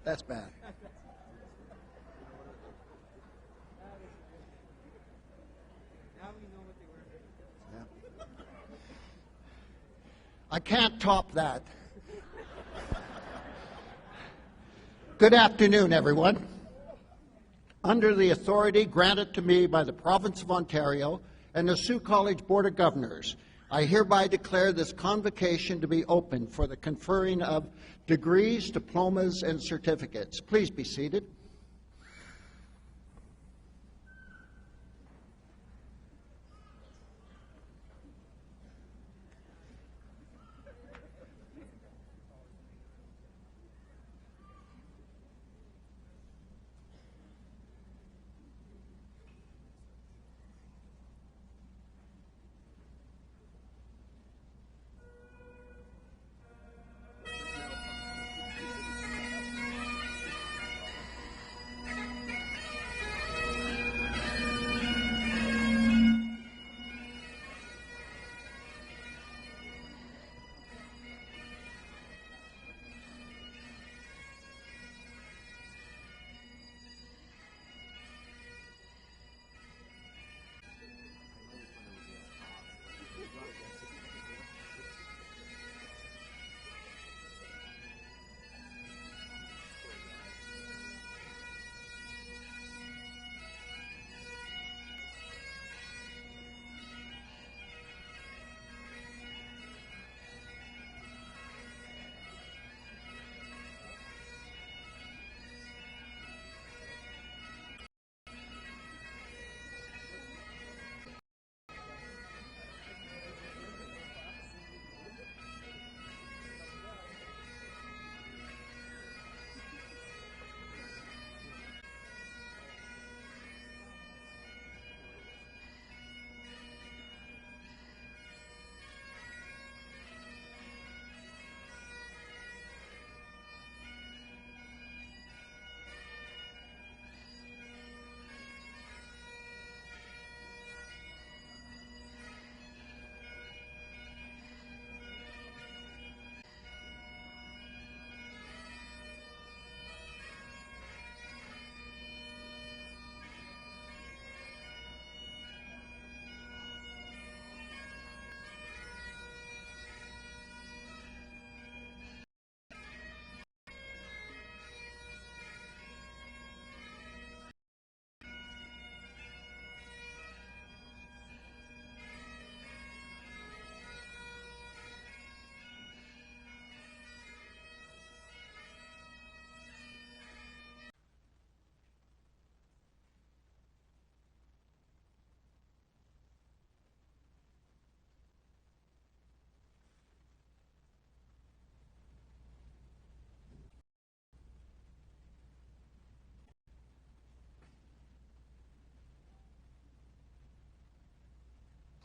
That's bad. Yeah. I can't top that. Good afternoon, everyone. Under the authority granted to me by the Province of Ontario and the Sault College Board of Governors, I hereby declare this convocation to be open for the conferring of degrees, diplomas, and certificates. Please be seated.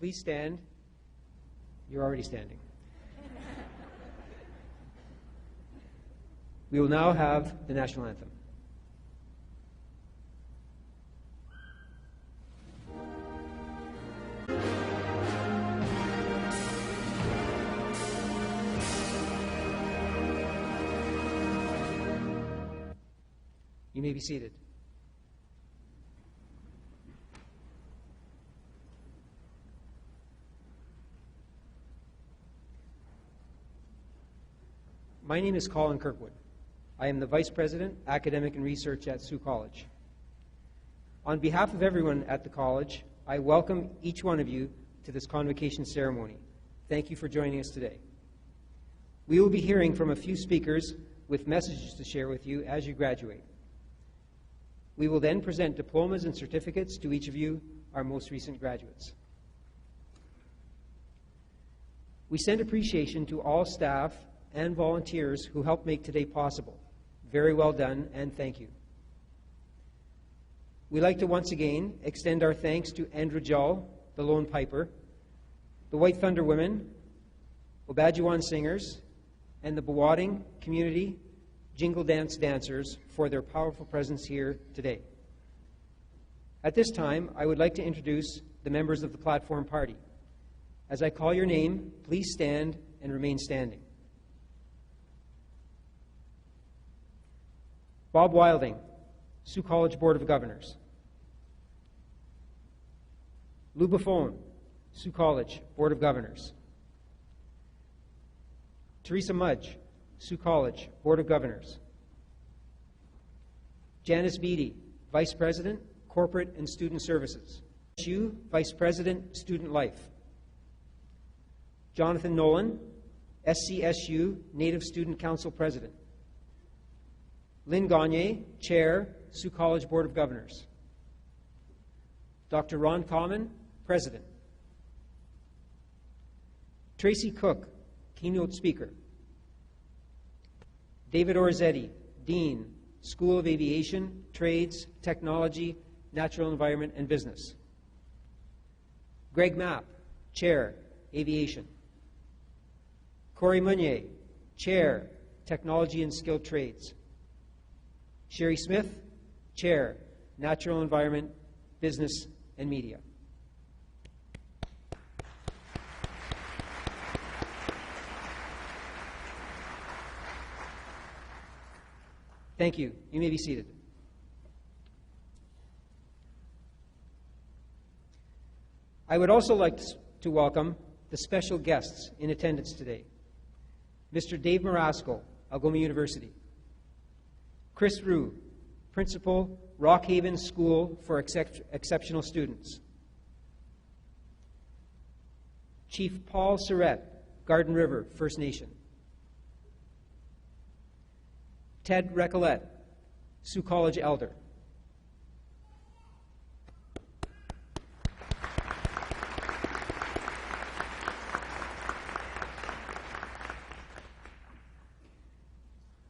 Please stand. You're already standing. We will now have the national anthem. You may be seated. My name is Colin Kirkwood. I am the Vice President, Academic and Research at Sault College. On behalf of everyone at the college, I welcome each one of you to this convocation ceremony. Thank you for joining us today. We will be hearing from a few speakers with messages to share with you as you graduate. We will then present diplomas and certificates to each of you, our most recent graduates. We send appreciation to all staff and volunteers who helped make today possible. Very well done, and thank you. We'd like to once again extend our thanks to Andrew Jull, the Lone Piper, the White Thunder Women, Obajuwan Singers, and the Bawading Community Jingle Dance Dancers for their powerful presence here today. At this time, I would like to introduce the members of the Platform Party. As I call your name, please stand and remain standing. Bob Wilding, Sault College Board of Governors. Lou Buffon, Sault College Board of Governors. Teresa Mudge, Sault College Board of Governors. Janice Beattie, Vice President, Corporate and Student Services. SU, Vice President, Student Life. Jonathan Nolan, SCSU, Native Student Council President. Lynn Gagne, Chair, Sault College Board of Governors. Dr. Ron Common, President. Tracy Cook, Keynote Speaker. David Orzetti, Dean, School of Aviation, Trades, Technology, Natural Environment, and Business. Greg Mapp, Chair, Aviation. Corey Meunier, Chair, Technology and Skilled Trades. Sherry Smith, Chair, Natural Environment, Business, and Media. Thank you. You may be seated. I would also like to welcome the special guests in attendance today. Mr. Dave Marasco, Algoma University. Chris Rue, Principal, Rockhaven School for Exceptional Students. Chief Paul Surrett, Garden River First Nation. Ted Recollet, Sault College Elder.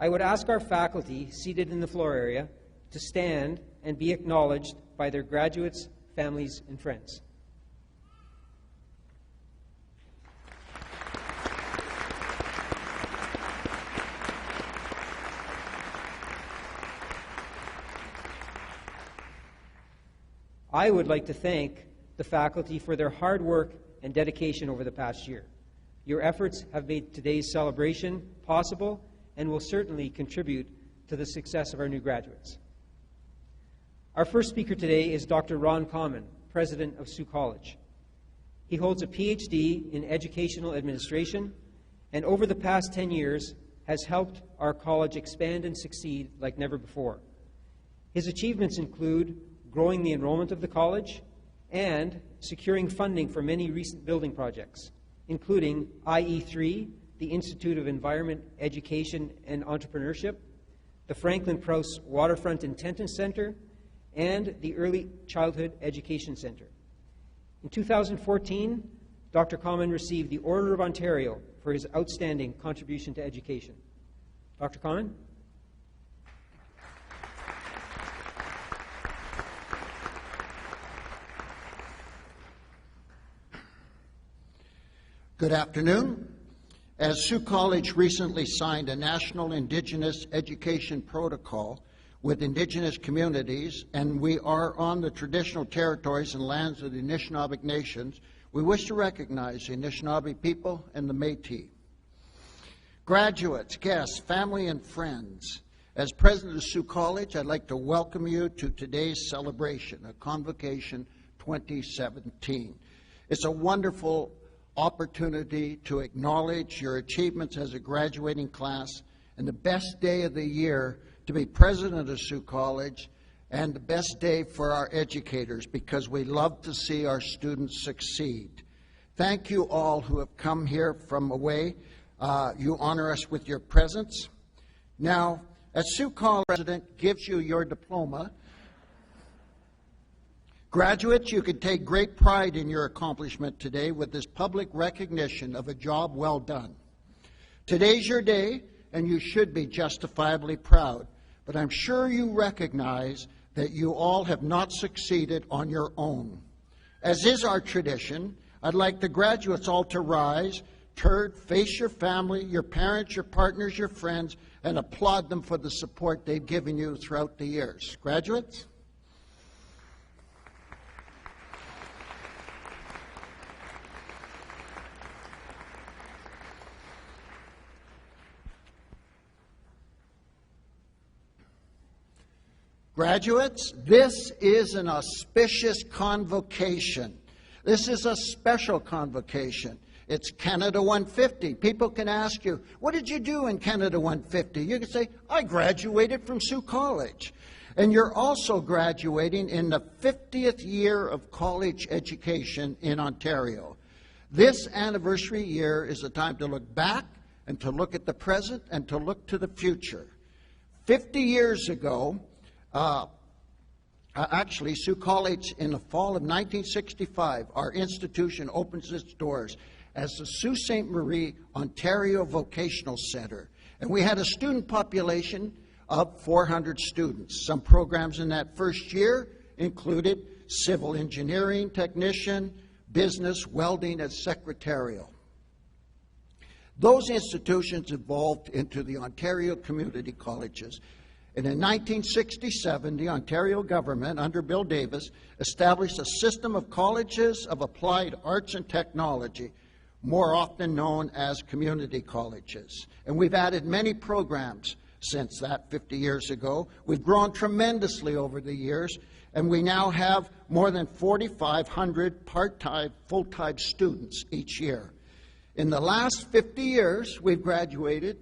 I would ask our faculty seated in the floor area to stand and be acknowledged by their graduates, families, and friends. I would like to thank the faculty for their hard work and dedication over the past year. Your efforts have made today's celebration possible and will certainly contribute to the success of our new graduates. Our first speaker today is Dr. Ron Common, President of Sault College. He holds a PhD in Educational Administration and over the past 10 years has helped our college expand and succeed like never before. His achievements include growing the enrollment of the college and securing funding for many recent building projects, including IE3, the Institute of Environment, Education, and Entrepreneurship, the Franklin Prowse Waterfront Intention Center, and the Early Childhood Education Center. In 2014, Dr. Common received the Order of Ontario for his outstanding contribution to education. Dr. Common? Good afternoon. As Sault College recently signed a National Indigenous Education Protocol with Indigenous communities, and we are on the traditional territories and lands of the Anishinaabe Nations, we wish to recognize the Anishinaabe people and the Métis. Graduates, guests, family, and friends, as President of Sault College, I'd like to welcome you to today's celebration of Convocation 2017. It's a wonderful opportunity to acknowledge your achievements as a graduating class and the best day of the year to be president of Sault College and the best day for our educators because we love to see our students succeed. Thank you all who have come here from away. You honor us with your presence. Now, as Sault College president gives you your diploma, graduates, you can take great pride in your accomplishment today with this public recognition of a job well done. Today's your day, and you should be justifiably proud, but I'm sure you recognize that you all have not succeeded on your own. As is our tradition, I'd like the graduates all to rise, turn, face your family, your parents, your partners, your friends, and applaud them for the support they've given you throughout the years. Graduates? Graduates, this is an auspicious convocation. This is a special convocation. It's Canada 150. People can ask you, what did you do in Canada 150? You can say, I graduated from Sault College. And you're also graduating in the 50th year of college education in Ontario. This anniversary year is a time to look back and to look at the present and to look to the future. 50 years ago, actually, Sault College, in the fall of 1965, our institution opens its doors as the Sault Ste. Marie Ontario Vocational Centre. And we had a student population of 400 students. Some programs in that first year included civil engineering technician, business, welding, and secretarial. Those institutions evolved into the Ontario Community Colleges. And in 1967, the Ontario government, under Bill Davis, established a system of colleges of applied arts and technology, more often known as community colleges. And we've added many programs since that 50 years ago. We've grown tremendously over the years, and we now have more than 4,500 part-time, full-time students each year. In the last 50 years, we've graduated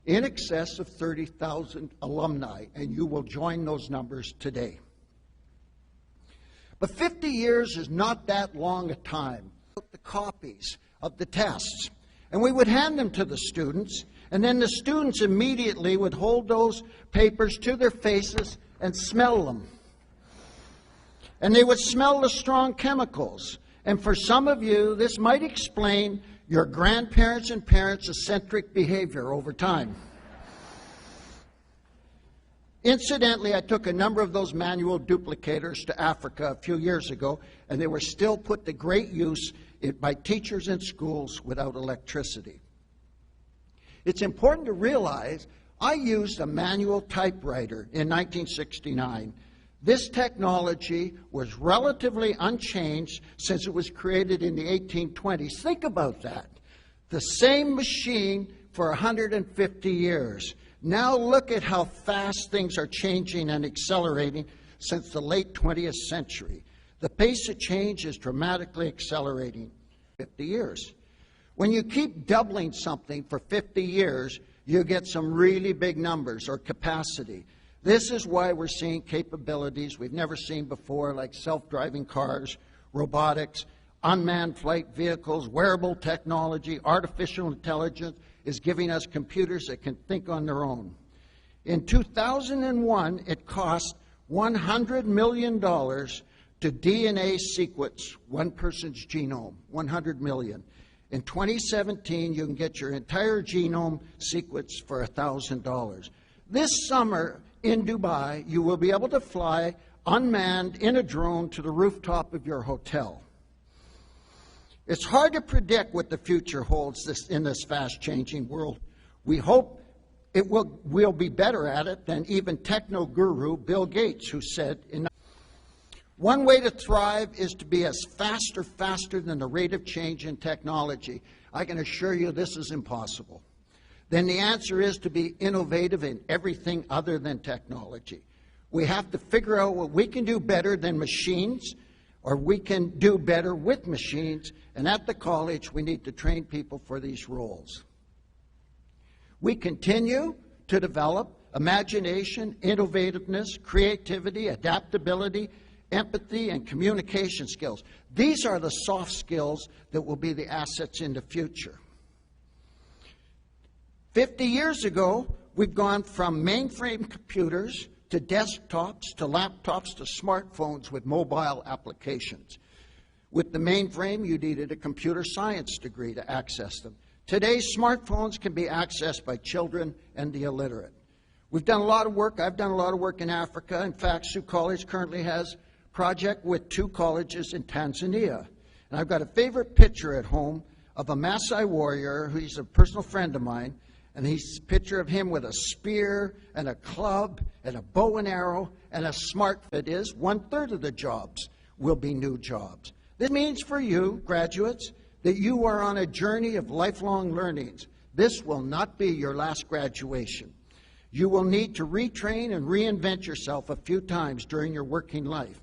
in excess of 30,000 alumni, and you will join those numbers today. But 50 years is not that long a time. The copies of the tests, and we would hand them to the students, and then the students immediately would hold those papers to their faces and smell them. And they would smell the strong chemicals. And for some of you, this might explain your grandparents' and parents' eccentric behavior over time. Incidentally, I took a number of those manual duplicators to Africa a few years ago, and they were still put to great use by teachers in schools without electricity. It's important to realize I used a manual typewriter in 1969. This technology was relatively unchanged since it was created in the 1820s. Think about that. The same machine for 150 years. Now look at how fast things are changing and accelerating since the late 20th century. The pace of change is dramatically accelerating. 50 years. When you keep doubling something for 50 years, you get some really big numbers or capacity. This is why we're seeing capabilities we've never seen before, like self-driving cars, robotics, unmanned flight vehicles, wearable technology. Artificial intelligence is giving us computers that can think on their own. In 2001, it cost $100 million to DNA sequence one person's genome, 100 million. In 2017, you can get your entire genome sequenced for $1,000. This summer in Dubai, you will be able to fly unmanned in a drone to the rooftop of your hotel. It's hard to predict what the future holds in this fast-changing world. We hope we'll be better at it than even techno guru Bill Gates, who said, one way to thrive is to be as faster than the rate of change in technology. I can assure you this is impossible. Then the answer is to be innovative in everything other than technology. We have to figure out what we can do better than machines, or we can do better with machines, and at the college we need to train people for these roles. We continue to develop imagination, innovativeness, creativity, adaptability, empathy, and communication skills. These are the soft skills that will be the assets in the future. 50 years ago, we've gone from mainframe computers to desktops to laptops to smartphones with mobile applications. With the mainframe, you needed a computer science degree to access them. Today, smartphones can be accessed by children and the illiterate. We've done a lot of work. I've done a lot of work in Africa. In fact, Sault College currently has a project with 2 colleges in Tanzania. And I've got a favorite picture at home of a Maasai warrior, who's a personal friend of mine, and he's a picture of him with a spear and a club and a bow and arrow and a smartphone. It is 1/3 of the jobs will be new jobs. This means for you, graduates, that you are on a journey of lifelong learnings. This will not be your last graduation. You will need to retrain and reinvent yourself a few times during your working life.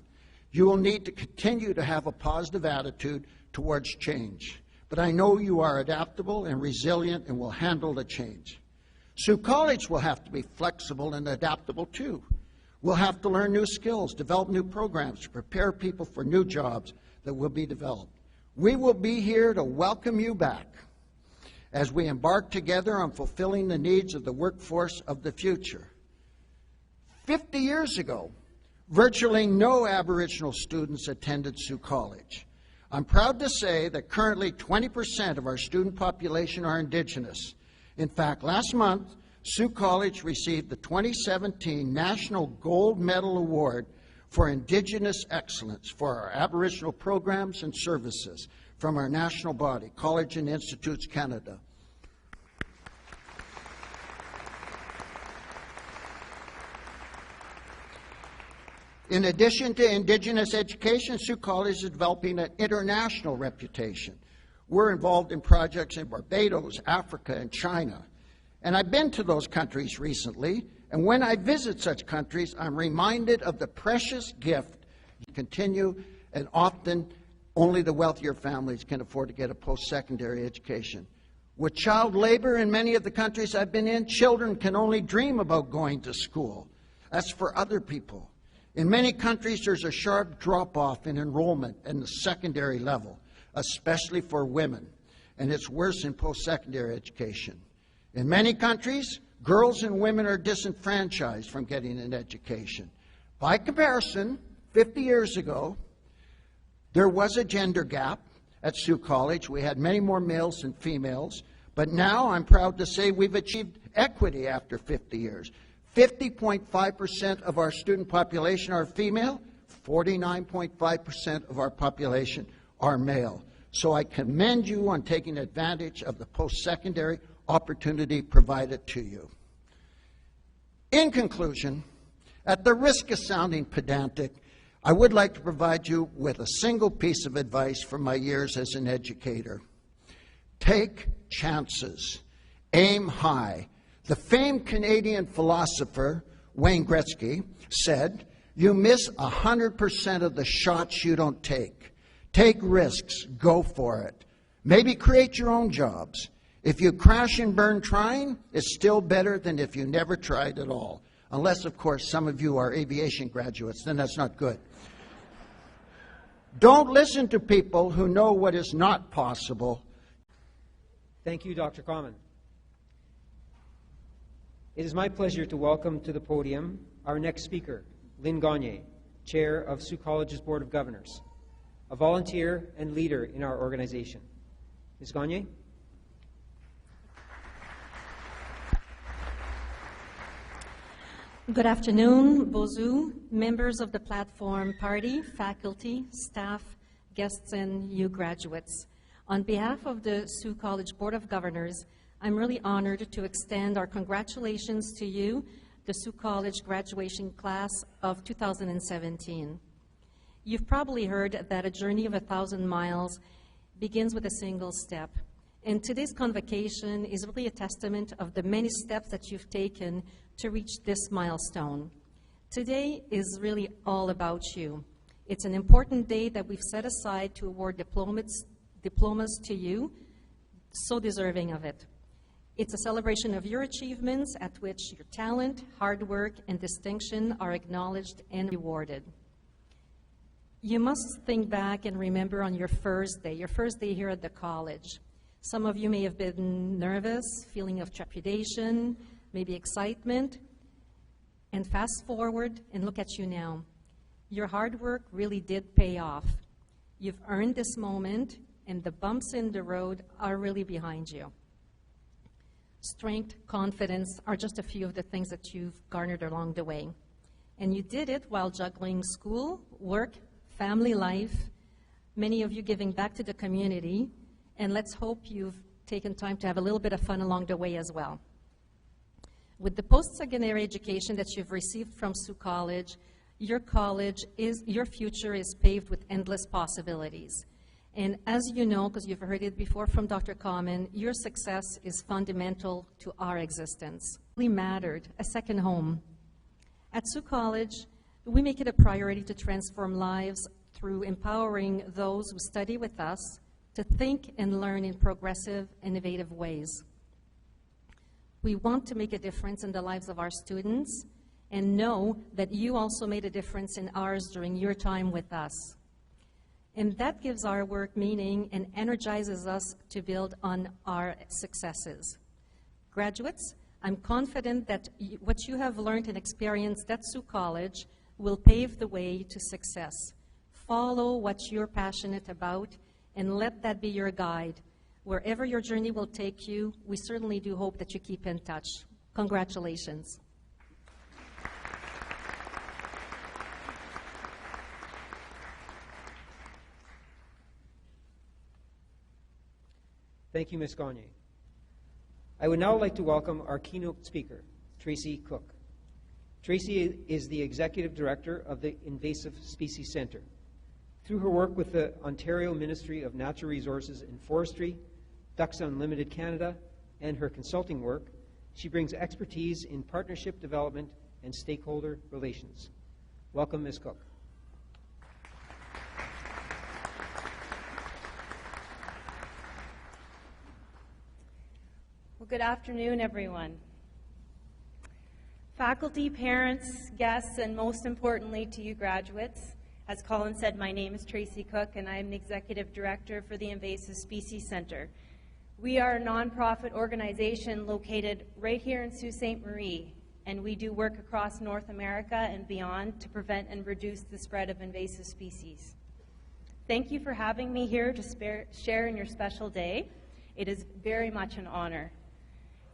You will need to continue to have a positive attitude towards change. But I know you are adaptable and resilient and will handle the change. Sault College will have to be flexible and adaptable too. We'll have to learn new skills, develop new programs to prepare people for new jobs that will be developed. We will be here to welcome you back as we embark together on fulfilling the needs of the workforce of the future. 50 years ago, virtually no Aboriginal students attended Sault College. I'm proud to say that currently 20% of our student population are Indigenous. In fact, last month, Sault College received the 2017 National Gold Medal Award for Indigenous Excellence for our Aboriginal programs and services from our national body, College and Institutes Canada. In addition to Indigenous education, Sault College is developing an international reputation. We're involved in projects in Barbados, Africa, and China. And I've been to those countries recently, and when I visit such countries, I'm reminded of the precious gift you continue, and often only the wealthier families can afford to get a post-secondary education. With child labor in many of the countries I've been in, children can only dream about going to school. That's for other people. In many countries, there's a sharp drop-off in enrollment in the secondary level, especially for women, and it's worse in post-secondary education. In many countries, girls and women are disenfranchised from getting an education. By comparison, 50 years ago, there was a gender gap at Sault College. We had many more males than females, but now I'm proud to say we've achieved equity after 50 years. 50.5% of our student population are female, 49.5% of our population are male. So I commend you on taking advantage of the post-secondary opportunity provided to you. In conclusion, at the risk of sounding pedantic, I would like to provide you with a single piece of advice from my years as an educator. Take chances. Aim high. The famed Canadian philosopher Wayne Gretzky said, "You miss 100% of the shots you don't take. Take risks. Go for it. Maybe create your own jobs. If you crash and burn trying, it's still better than if you never tried at all." Unless, of course, some of you are aviation graduates, then that's not good. Don't listen to people who know what is not possible. Thank you, Dr. Common. It is my pleasure to welcome to the podium our next speaker, Lynn Gagne, Chair of Sault College's Board of Governors, a volunteer and leader in our organization. Ms. Gagne? Good afternoon, Bozu, members of the platform party, faculty, staff, guests, and you graduates. On behalf of the Sault College Board of Governors, I'm really honored to extend our congratulations to you, the Sault College graduation class of 2017. You've probably heard that a journey of 1,000 miles begins with a single step. And today's convocation is really a testament of the many steps that you've taken to reach this milestone. Today is really all about you. It's an important day that we've set aside to award diplomas to you, so deserving of it. It's a celebration of your achievements at which your talent, hard work, and distinction are acknowledged and rewarded. You must think back and remember on your first day here at the college. Some of you may have been nervous, feeling of trepidation, maybe excitement. And fast forward and look at you now. Your hard work really did pay off. You've earned this moment, and the bumps in the road are really behind you. Strength, confidence are just a few of the things that you've garnered along the way. And you did it while juggling school, work, family life, many of you giving back to the community, and let's hope you've taken time to have a little bit of fun along the way as well. With the post-secondary education that you've received from Sault College, your future is paved with endless possibilities. And as you know, because you've heard it before from Dr. Common, your success is fundamental to our existence. We mattered, a second home. At Sault College, we make it a priority to transform lives through empowering those who study with us to think and learn in progressive, innovative ways. We want to make a difference in the lives of our students and know that you also made a difference in ours during your time with us. And that gives our work meaning and energizes us to build on our successes. Graduates, I'm confident that what you have learned and experienced at Sault College will pave the way to success. Follow what you're passionate about and let that be your guide. Wherever your journey will take you, we certainly do hope that you keep in touch. Congratulations. Thank you, Ms. Gagne. I would now like to welcome our keynote speaker, Tracy Cook. Tracy is the Executive Director of the Invasive Species Centre. Through her work with the Ontario Ministry of Natural Resources and Forestry, Ducks Unlimited Canada, and her consulting work, she brings expertise in partnership development and stakeholder relations. Welcome, Ms. Cook. Well, good afternoon, everyone. Faculty, parents, guests, and most importantly to you graduates, as Colin said, my name is Tracy Cook, and I am the Executive Director for the Invasive Species Centre. We are a nonprofit organization located right here in Sault Ste. Marie, and we do work across North America and beyond to prevent and reduce the spread of invasive species. Thank you for having me here to share in your special day. It is very much an honor.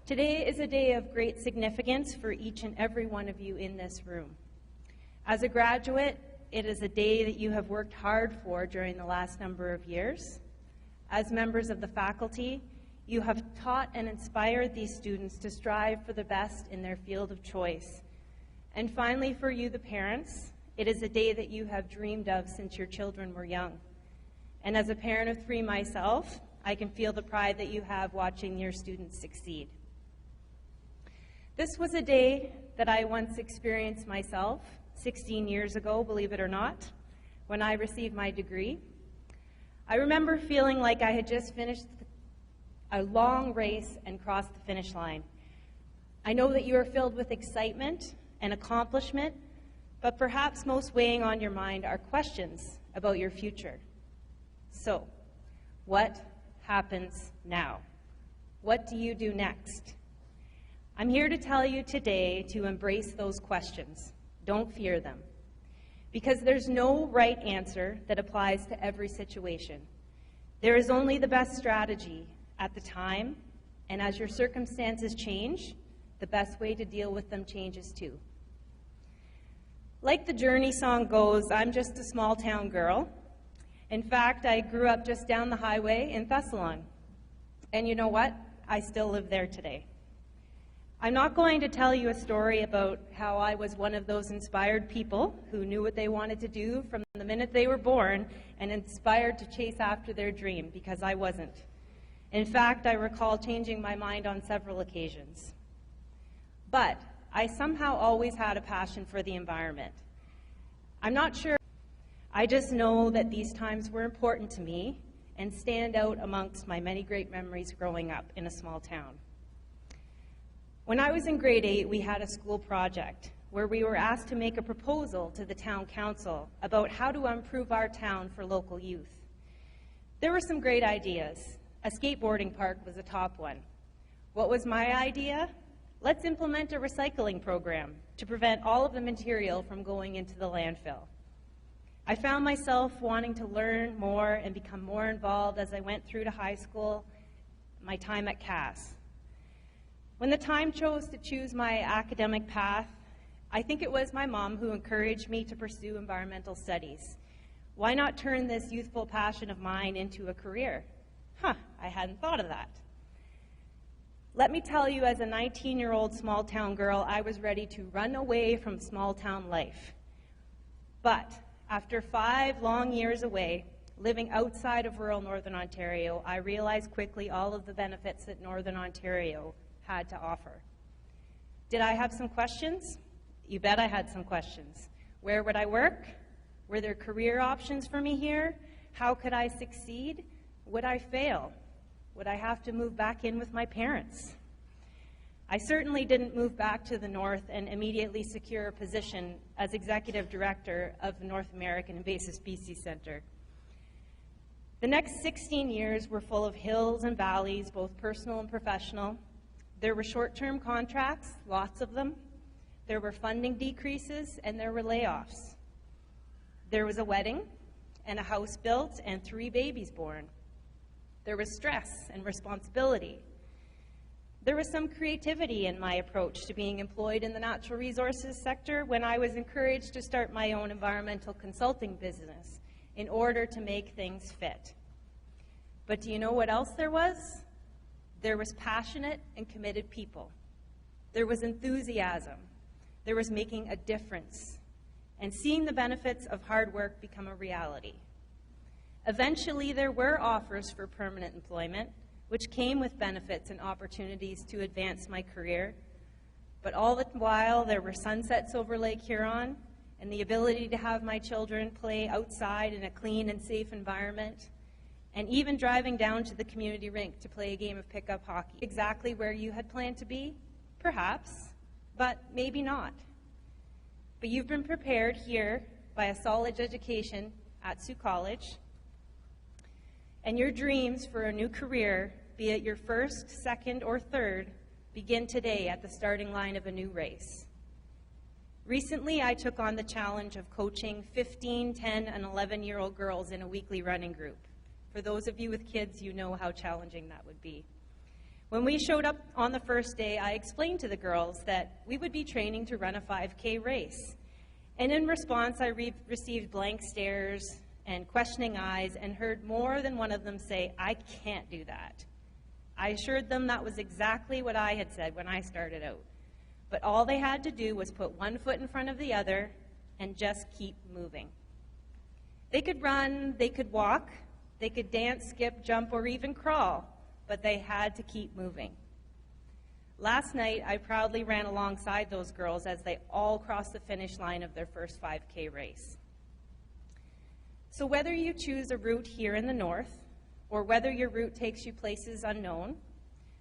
Today is a day of great significance for each and every one of you in this room. As a graduate, it is a day that you have worked hard for during the last number of years. As members of the faculty, you have taught and inspired these students to strive for the best in their field of choice. And finally, for you, the parents, it is a day that you have dreamed of since your children were young. And as a parent of 3 myself, I can feel the pride that you have watching your students succeed. This was a day that I once experienced myself 16 years ago, believe it or not, when I received my degree. I remember feeling like I had just finished a long race and crossed the finish line. I know that you are filled with excitement and accomplishment, but perhaps most weighing on your mind are questions about your future. So, what happens now? What do you do next? I'm here to tell you today to embrace those questions. Don't fear them. Because there's no right answer that applies to every situation. There is only the best strategy at the time, and as your circumstances change, the best way to deal with them changes too. Like the Journey song goes, I'm just a small town girl. In fact, I grew up just down the highway in Thessalon. And you know what? I still live there today. I'm not going to tell you a story about how I was one of those inspired people who knew what they wanted to do from the minute they were born and inspired to chase after their dream, because I wasn't. In fact, I recall changing my mind on several occasions. But I somehow always had a passion for the environment. I'm not sure. I just know that these times were important to me and stand out amongst my many great memories growing up in a small town. When I was in grade 8, we had a school project where we were asked to make a proposal to the town council about how to improve our town for local youth. There were some great ideas. A skateboarding park was a top one. What was my idea? Let's implement a recycling program to prevent all of the material from going into the landfill. I found myself wanting to learn more and become more involved as I went through to high school, my time at Cass. When the time chose to choose my academic path, I think it was my mom who encouraged me to pursue environmental studies. Why not turn this youthful passion of mine into a career? I hadn't thought of that. Let me tell you, as a 19-year-old small-town girl, I was ready to run away from small-town life. But after 5 long years away, Living outside of rural Northern Ontario, I realized quickly all of the benefits that Northern Ontario had to offer. Did I have some questions? You bet I had some questions. Where would I work? Were there career options for me here? How could I succeed? Would I fail? Would I have to move back in with my parents? I certainly didn't move back to the north and immediately secure a position as executive director of the North American Invasive Species Centre. The next 16 years were full of hills and valleys, both personal and professional. There were short-term contracts, lots of them. There were funding decreases, and there were layoffs. There was a wedding and a house built and 3 babies born. There was stress and responsibility. There was some creativity in my approach to being employed in the natural resources sector when I was encouraged to start my own environmental consulting business in order to make things fit. But do you know what else there was? There was passionate and committed people. There was enthusiasm. There was making a difference and seeing the benefits of hard work become a reality. Eventually, there were offers for permanent employment, which came with benefits and opportunities to advance my career. But all the while, there were sunsets over Lake Huron and the ability to have my children play outside in a clean and safe environment, and even driving down to the community rink to play a game of pickup hockey. Exactly where you had planned to be? Perhaps, but maybe not. But you've been prepared here by a solid education at Sault College, and your dreams for a new career, be it your first, second, or third, begin today at the starting line of a new race. Recently, I took on the challenge of coaching 15, 10, and 11-year-old girls in a weekly running group. For those of you with kids, you know how challenging that would be. When we showed up on the first day, I explained to the girls that we would be training to run a 5K race. And in response, I received blank stares and questioning eyes and heard more than one of them say, "I can't do that." I assured them that was exactly what I had said when I started out. But all they had to do was put one foot in front of the other and just keep moving. They could run, they could walk, they could dance, skip, jump, or even crawl, but they had to keep moving. Last night, I proudly ran alongside those girls as they all crossed the finish line of their first 5K race. So whether you choose a route here in the north, or whether your route takes you places unknown,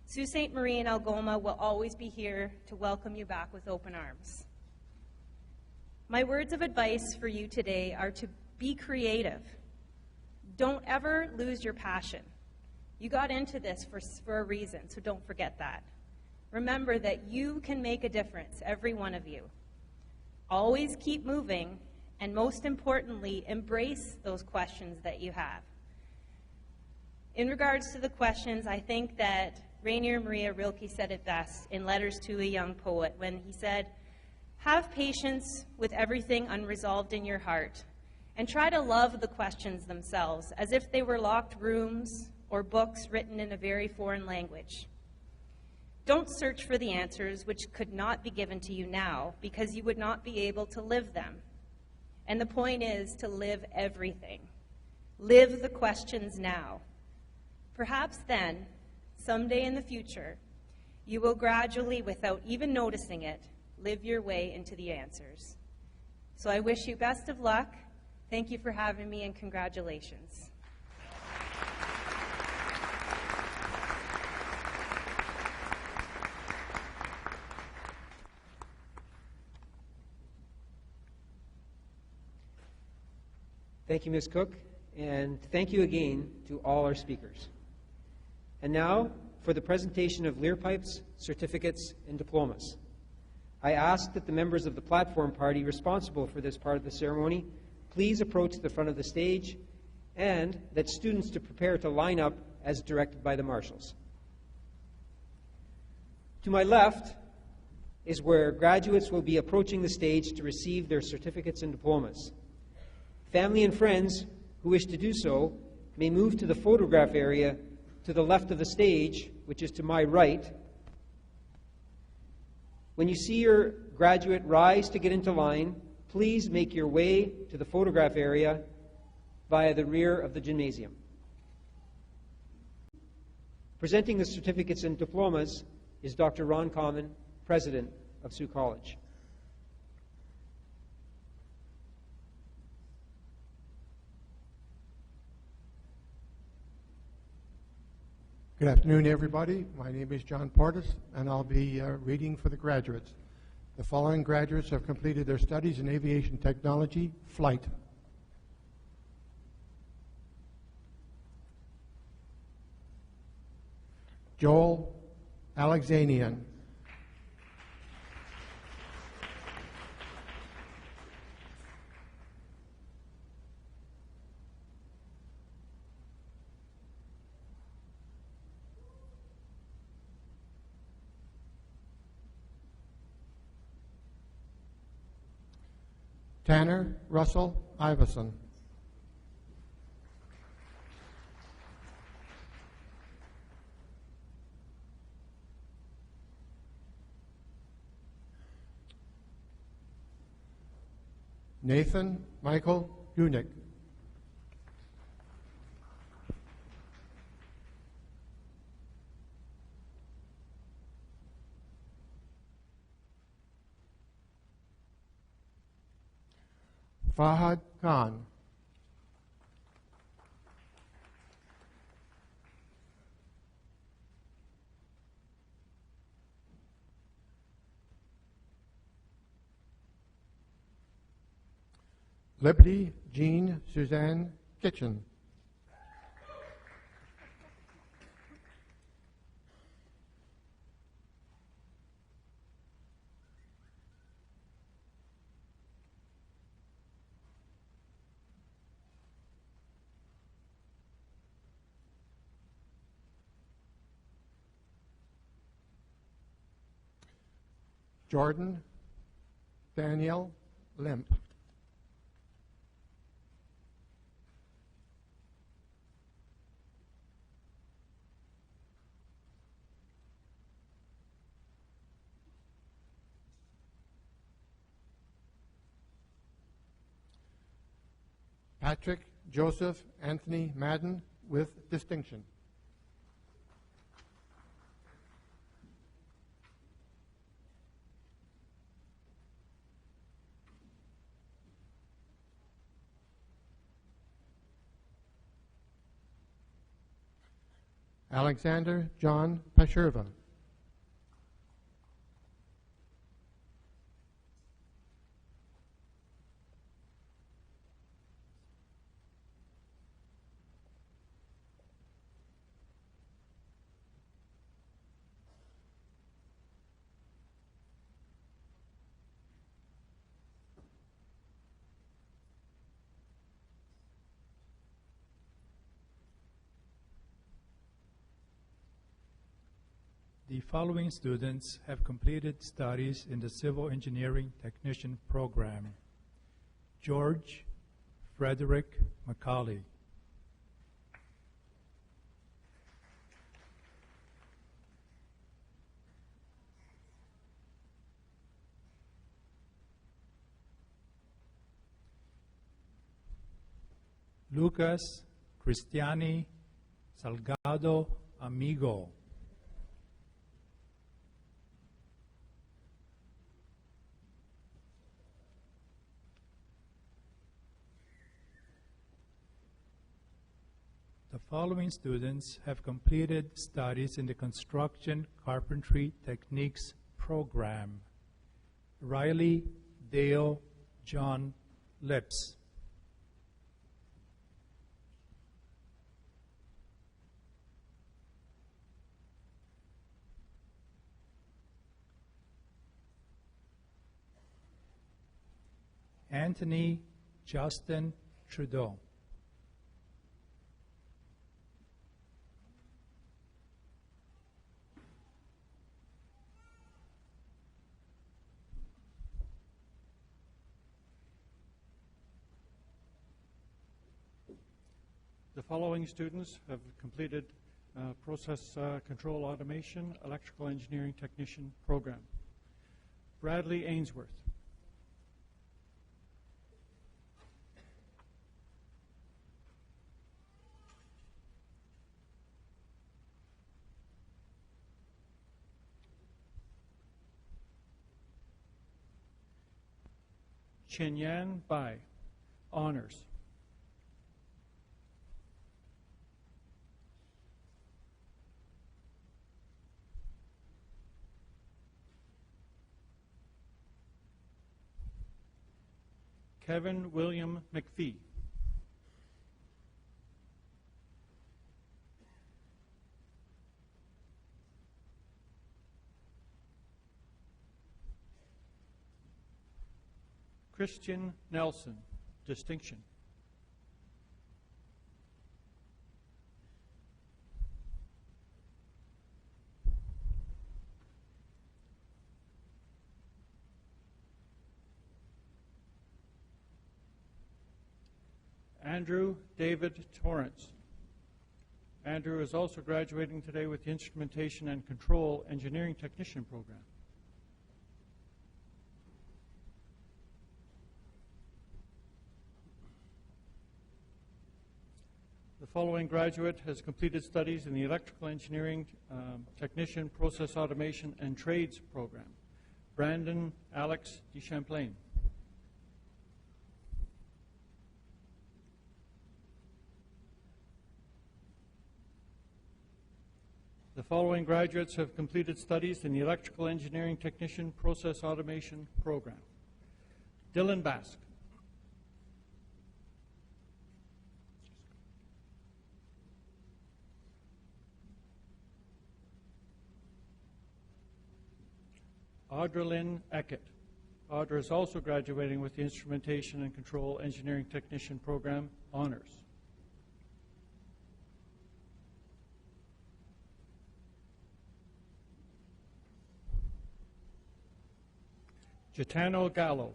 Sault Ste. Marie and Algoma will always be here to welcome you back with open arms. My words of advice for you today are to be creative. Don't ever lose your passion. You got into this for a reason, so don't forget that. Remember that you can make a difference, every one of you. Always keep moving, and most importantly, embrace those questions that you have. In regards to the questions, I think that Rainier Maria Rilke said it best in Letters to a Young Poet when he said, "Have patience with everything unresolved in your heart, and try to love the questions themselves as if they were locked rooms or books written in a very foreign language. Don't search for the answers which could not be given to you now because you would not be able to live them. And the point is to live everything. Live the questions now. Perhaps then, someday in the future, you will gradually, without even noticing it, live your way into the answers. So I wish you best of luck. Thank you for having me, and congratulations." Thank you, Ms. Cook, and thank you again to all our speakers. And now for the presentation of Lear Pipes, certificates, and diplomas. I ask that the members of the platform party responsible for this part of the ceremony please approach the front of the stage, and that students to prepare to line up as directed by the marshals. To my left is where graduates will be approaching the stage to receive their certificates and diplomas. Family and friends who wish to do so may move to the photograph area to the left of the stage, which is to my right. When you see your graduate rise to get into line, please make your way to the photograph area via the rear of the gymnasium. Presenting the certificates and diplomas is Dr. Ron Common, President of Sault College. Good afternoon, everybody. My name is John Portis, and I'll be reading for the graduates. The following graduates have completed their studies in aviation technology, flight. Joel Alexanian. Tanner Russell Iverson. Nathan Michael Gunick. Fahad Khan. Liberty Jean Suzanne Kitchen. Jordan Daniel Limp. Patrick Joseph Anthony Madden with distinction. Alexander John Pashurva. The following students have completed studies in the Civil Engineering Technician program. George Frederick McCauley. Lucas Cristiani Salgado Amigo. The following students have completed studies in the Construction Carpentry Techniques program. Riley Dale John Lips. Anthony Justin Trudeau. The following students have completed Process Control Automation Electrical Engineering Technician program. Bradley Chenyan Bai, honors. Kevin William McPhee. Christian Nelson, distinction. Andrew David Torrance. Andrew is also graduating today with the Instrumentation and Control Engineering Technician program. The following graduate has completed studies in the Electrical Engineering Technician, Process Automation, and Trades program. Brandon Alex DeChamplain. The following graduates have completed studies in the Electrical Engineering Technician, Process Automation program. Dylan Bask. Audra Lynn Eckett. Audra is also graduating with the Instrumentation and Control Engineering Technician program, honors. Gitano Gallo.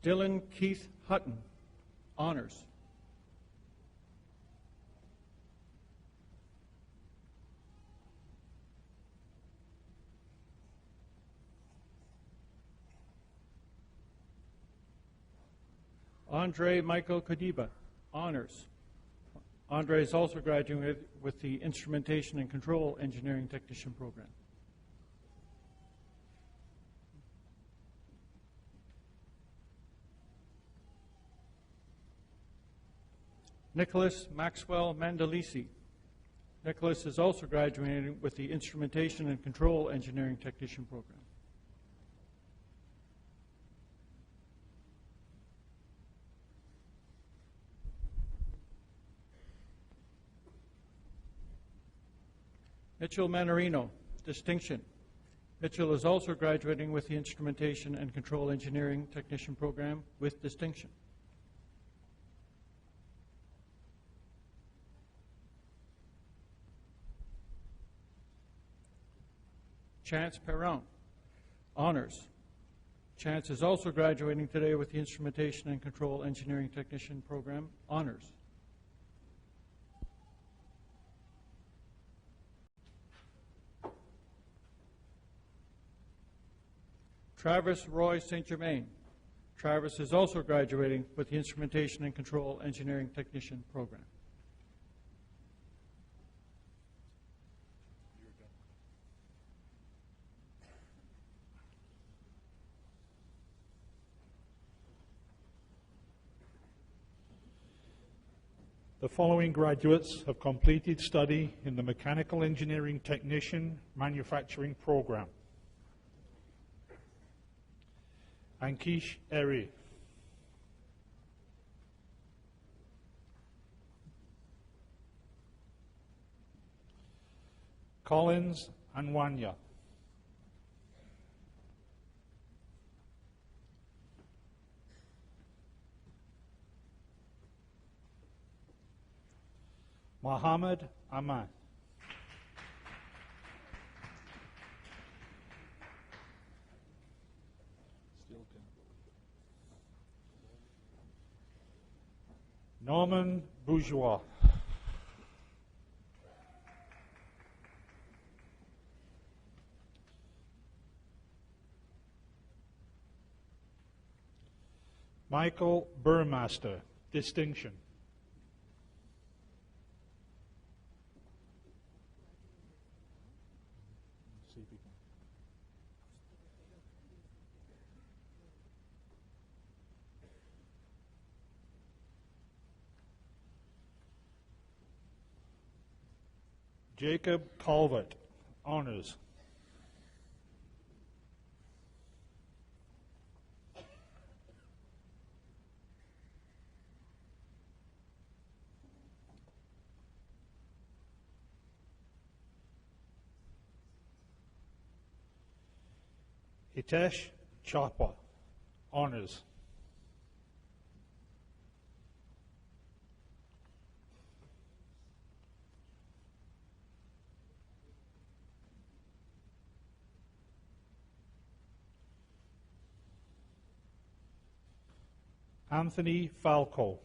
Dylan Keith Hutton, honors. Andre Michael Kodiba, honors. Andre is also graduating with the Instrumentation and Control Engineering Technician program. Nicholas Maxwell Mandalisi. Nicholas is also graduating with the Instrumentation and Control Engineering Technician program. Mitchell Manarino, distinction. Mitchell is also graduating with the Instrumentation and Control Engineering Technician program with distinction. Chance Perron, honors. Chance is also graduating today with the Instrumentation and Control Engineering Technician program, honors. Travis Roy St. Germain. Travis is also graduating with the Instrumentation and Control Engineering Technician program. The following graduates have completed study in the Mechanical Engineering Technician Manufacturing Program. Ankish Eri. Collins Anwanya. Mohammed Ahmad. Norman Bourgeois. Michael Burmaster. distinction. Jacob Calvert, honors. Hitesh Chopra, honors. Anthony Falco.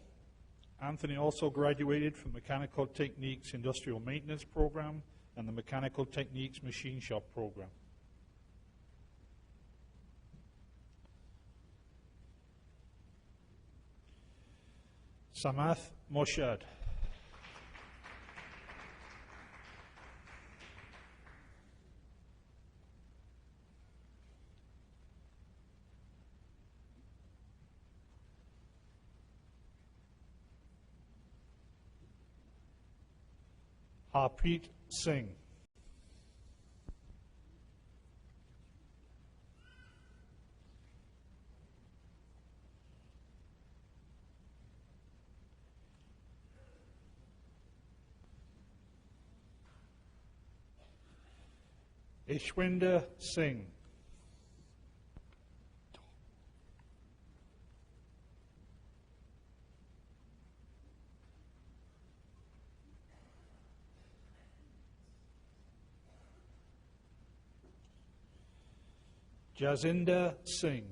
Anthony also graduated from Mechanical Techniques Industrial Maintenance Program and the Mechanical Techniques Machine Shop Program. Samath Moshad. Harpreet Singh. Ishwinder Singh. Jazinder Singh.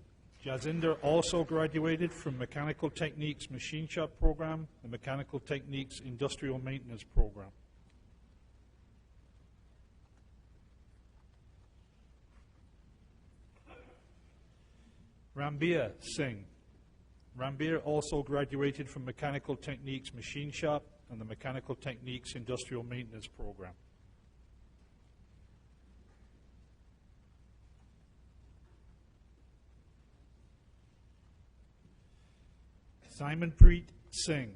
Jazinder also graduated from Mechanical Techniques Machine Shop Program, the Mechanical Techniques Industrial Maintenance Program. Rambir Singh. Rambir also graduated from Mechanical Techniques Machine Shop and the Mechanical Techniques Industrial Maintenance Program. Simonpreet Singh.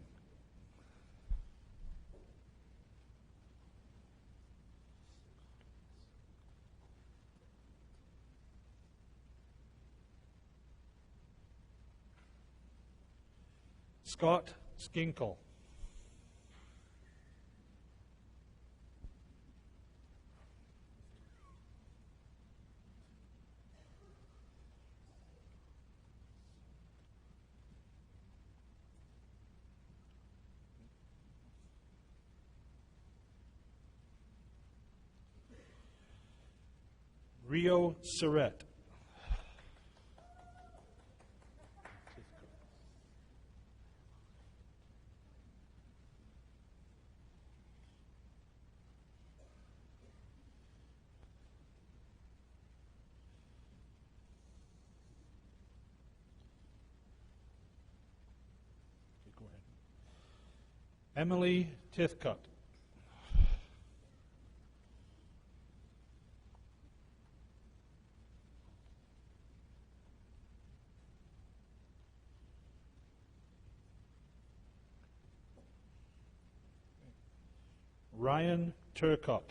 Scott Skinkle. Rio Surratt. Go ahead. Emily Tithcutt. Ryan Turcott.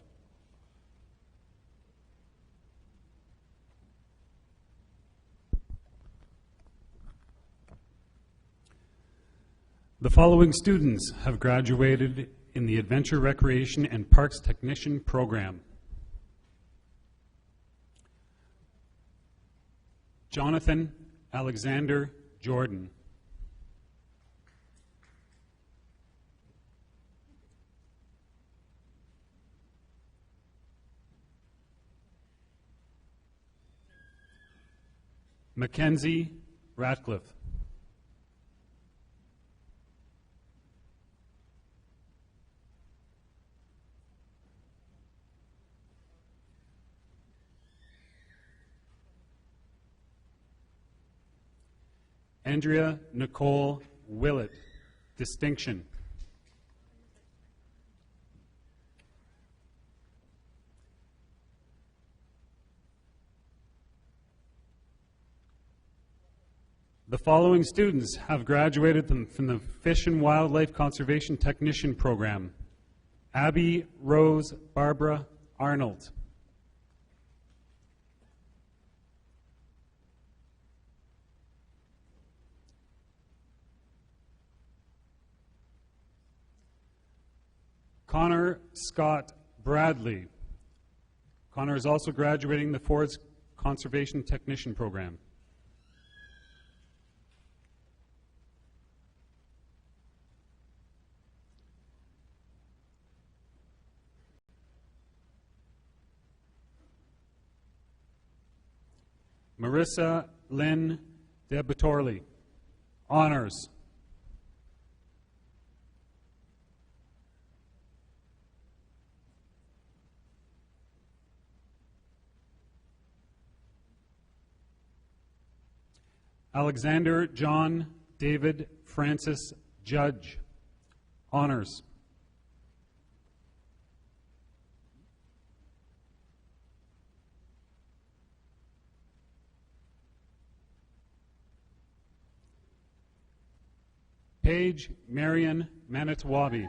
The following students have graduated in the Adventure Recreation and Parks Technician program. Jonathan Alexander Jordan. Mackenzie Ratcliffe. Andrea Nicole Willett. distinction. The following students have graduated from the Fish and Wildlife Conservation Technician Program. Abby Rose Barbara Arnold. Connor Scott Bradley. Connor is also graduating the Forest Conservation Technician Program. Marissa Lynn Debatorli, honors. Alexander John David Francis Judge, honors. Paige Marion Manitowabi.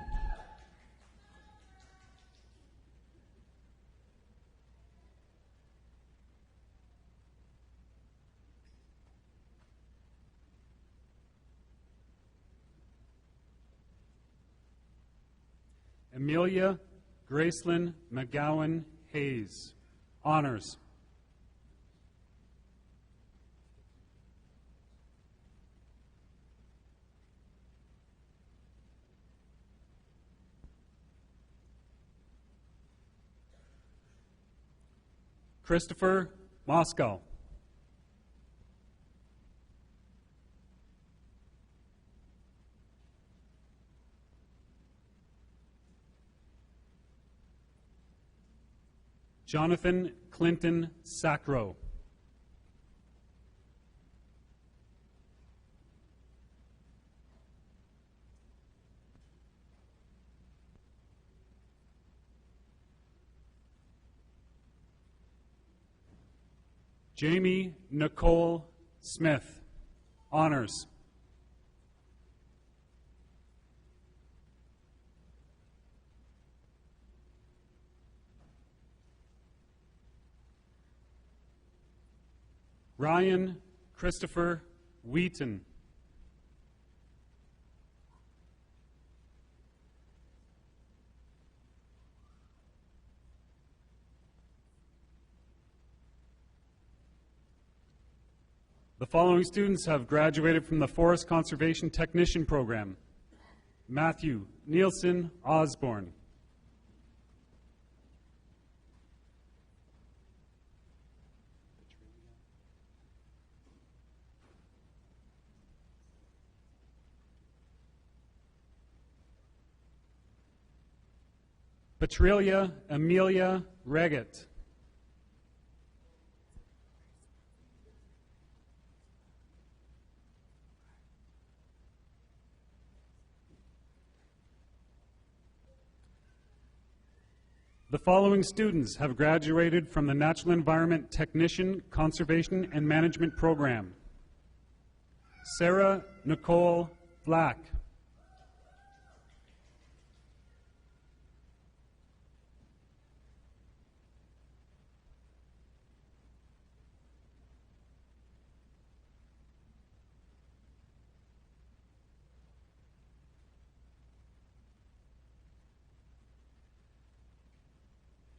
Amelia Gracelyn McGowan Hayes, honors. Christopher Moscow. Jonathan Clinton Sacro. Jamie Nicole Smith, honors. Ryan Christopher Wheaton. The following students have graduated from the Forest Conservation Technician Program. Matthew Nielsen Osborne. Petrilia Amelia Reggett. The following students have graduated from the Natural Environment Technician, Conservation and Management Program. Sarah Nicole Black.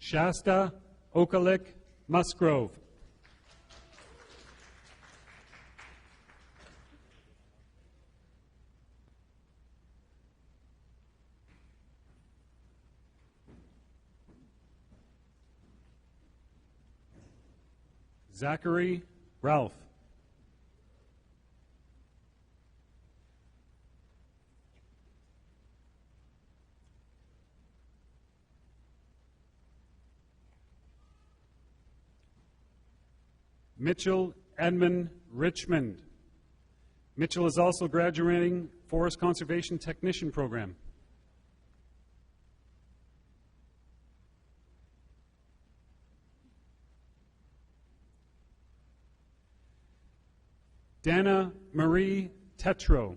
Shasta Okalik Musgrove. Zachary Ralph. Mitchell Edmund Richmond. Mitchell is also graduating Forest Conservation Technician Program. Dana Marie Tetro.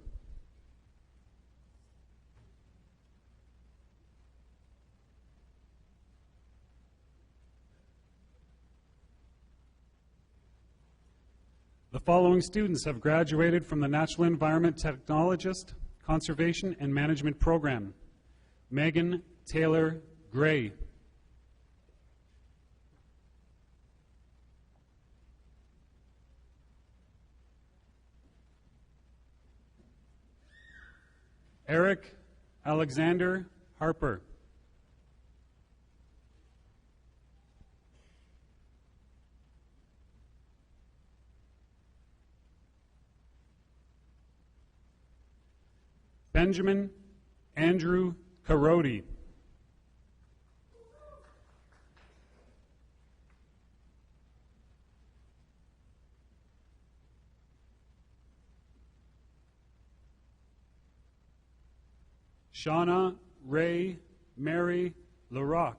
The following students have graduated from the Natural Environment Technologist, Conservation and Management Program. Megan Taylor Gray. Eric Alexander Harper. Benjamin Andrew Carodi. Shauna Ray Mary LaRock.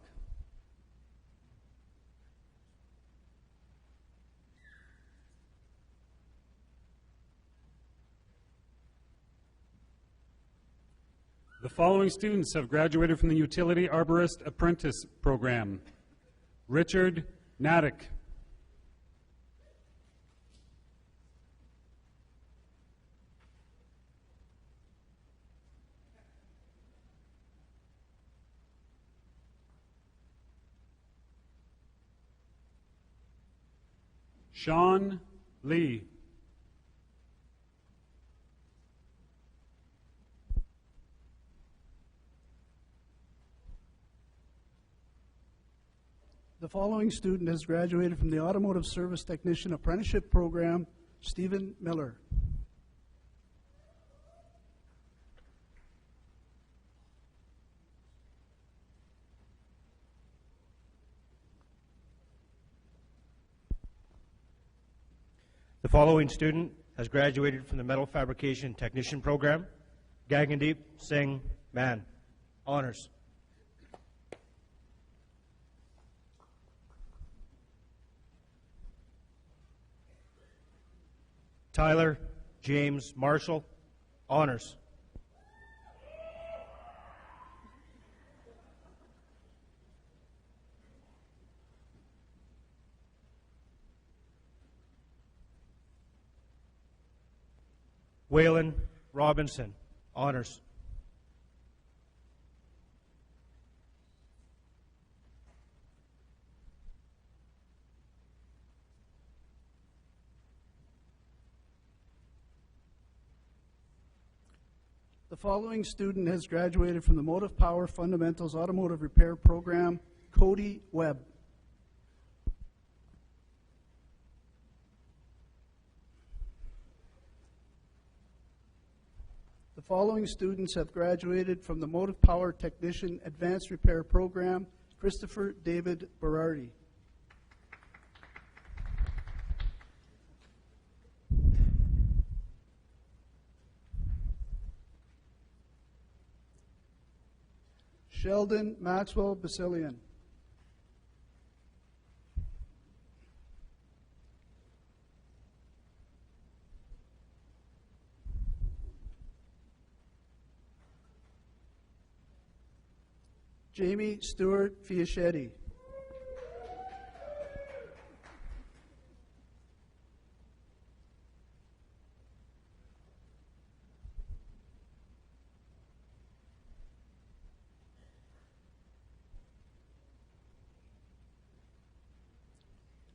The following students have graduated from the Utility Arborist Apprentice Program. Richard Naddick. Sean Lee. The following student has graduated from the Automotive Service Technician Apprenticeship Program, Stephen Miller. The following student has graduated from the Metal Fabrication Technician Program, Gagandeep Singh Man, honors. Tyler James Marshall, honors. Waylon Robinson, honors. The following student has graduated from the Motive Power Fundamentals Automotive Repair Program, Cody Webb. The following students have graduated from the Motive Power Technician Advanced Repair Program, Christopher David Berardi. Sheldon Maxwell Basilian. Jamie Stewart Fiaschetti.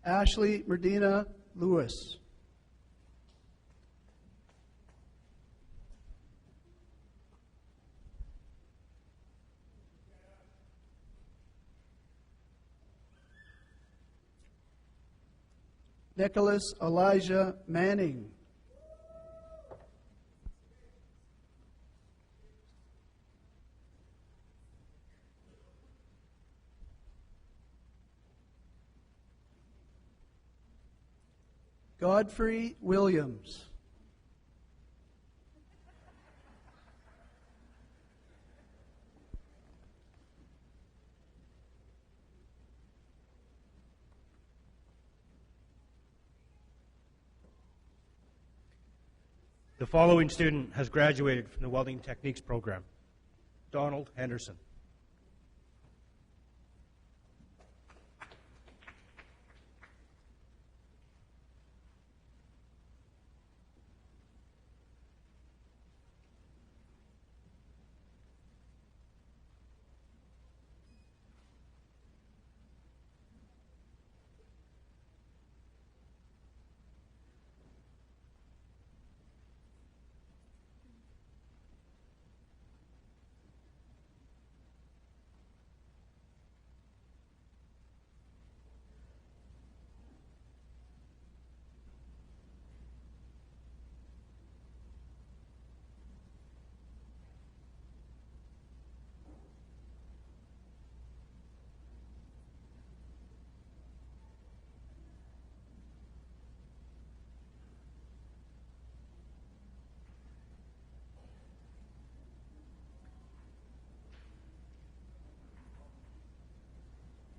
Ashley Medina Lewis. Nicholas Elijah Manning. Godfrey Williams. The following student has graduated from the Welding Techniques program. Donald Henderson.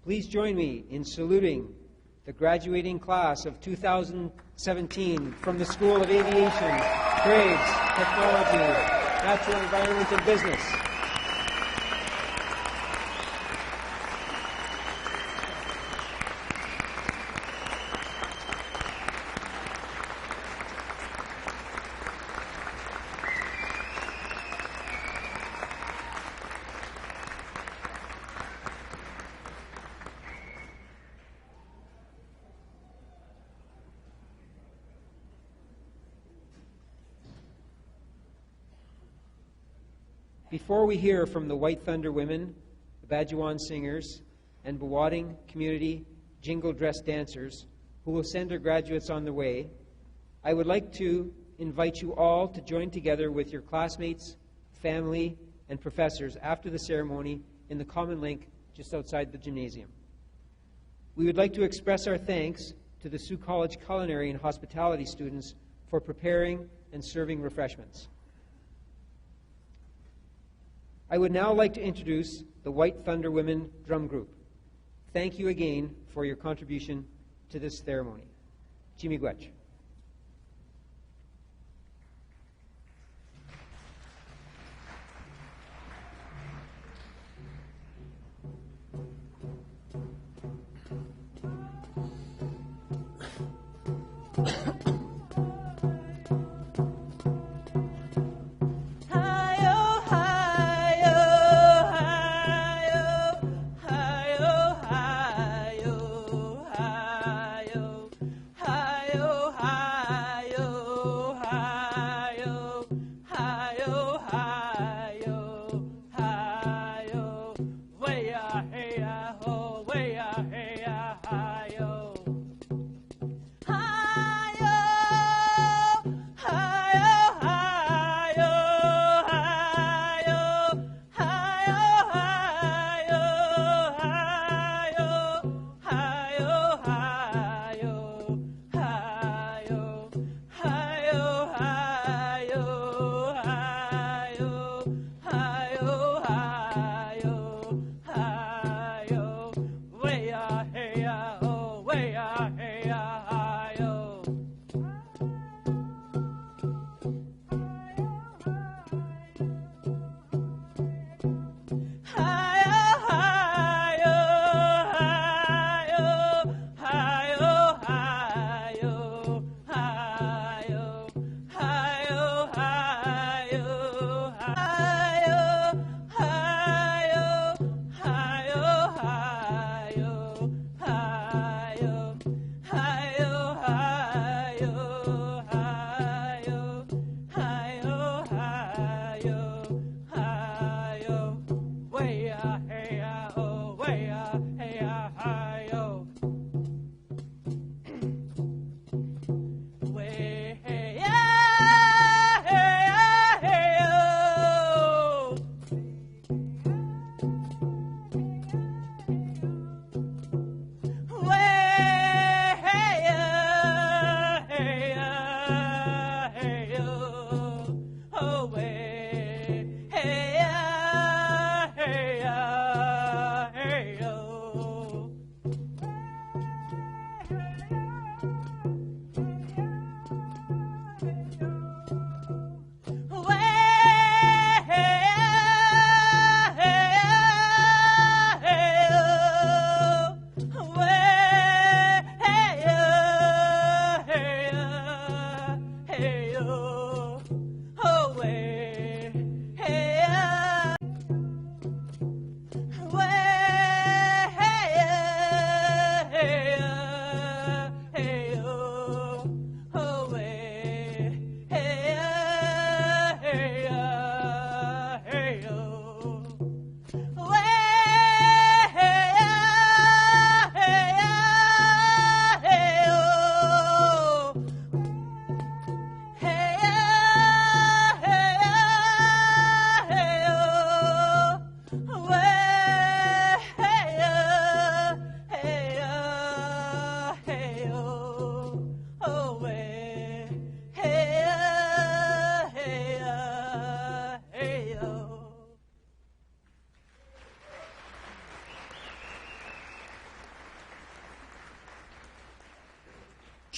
Please join me in saluting the graduating class of 2017 from the School of Aviation, Trades, Technology, Natural Environment, and Business. Before we hear from the White Thunder Women, the Bajuwan Singers, and Bawading Community Jingle Dress Dancers, who will send their graduates on their way, I would like to invite you all to join together with your classmates, family, and professors after the ceremony in the common link just outside the gymnasium. We would like to express our thanks to the Sault College Culinary and Hospitality students for preparing and serving refreshments. I would now like to introduce the White Thunder Women Drum Group. Thank you again for your contribution to this ceremony. Chimigwech. Hi-yo.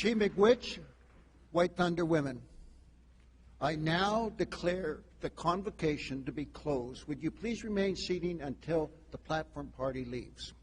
Chi-miigwech, White Thunder Women. I now declare the convocation to be closed. Would you please remain seated until the platform party leaves?